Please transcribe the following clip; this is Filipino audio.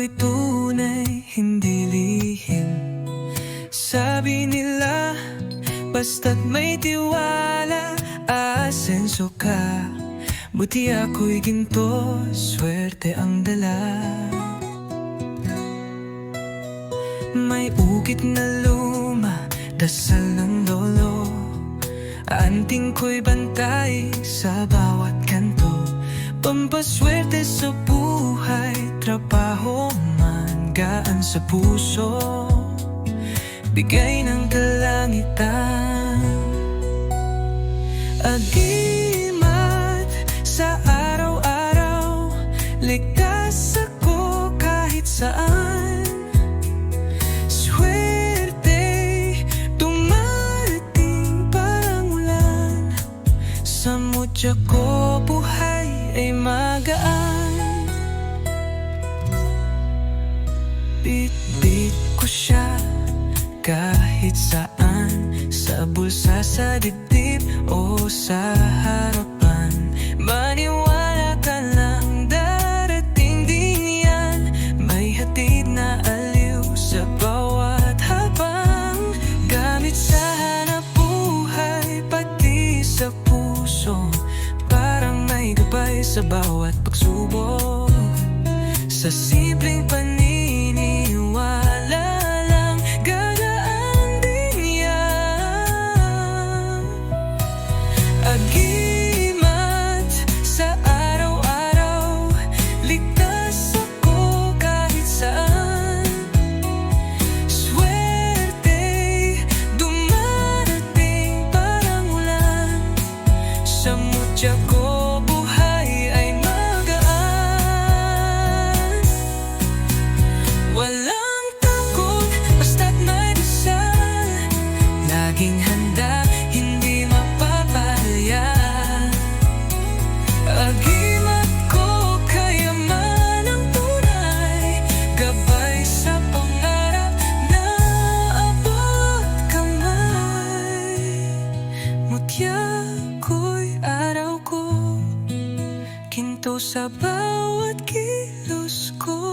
ko'y tunay, hindi lihim. Sabi nila, basta't may tiwala, aasenso ka. Buti ako'y ginto, swerte ang dala. May ukit na luma, dasal ng lolo. Anting ko'y bantay sa bawat kanto. Pampaswerte sa buhay, trabaho man gaan sa puso. Bigay ng kalangitan. Agimat sa araw-araw, ligtas ako kahit saan. Swerte dumarating parang ulan. Sa mutya ko buhay ay magaan. Bit-bit ko siya kahit saan, sa bulsa, sa dibdib o sa harapan. Maniwala ka lang, darating din yan. May hatid na aliw sa bawat habang. Gamit sa hanap buhay, pati sa puso. Parang may gabay sa bawat pagsubok. Sa simpleng paniniwala lang, gagaan din yan. Agimat sa araw-araw, ligtas ako kahit saan. Swerte dumarating parang ulan. Sa mutya ko buhay ay magaan. Walang takot, basta't may dasal. Laging handa, hindi mapapalaya. Agimat ko, kayaman ang tunay. Gabay sa pangarap na abot kamay. Mutya ko'y araw ko, ginto sa bawat kilos ko.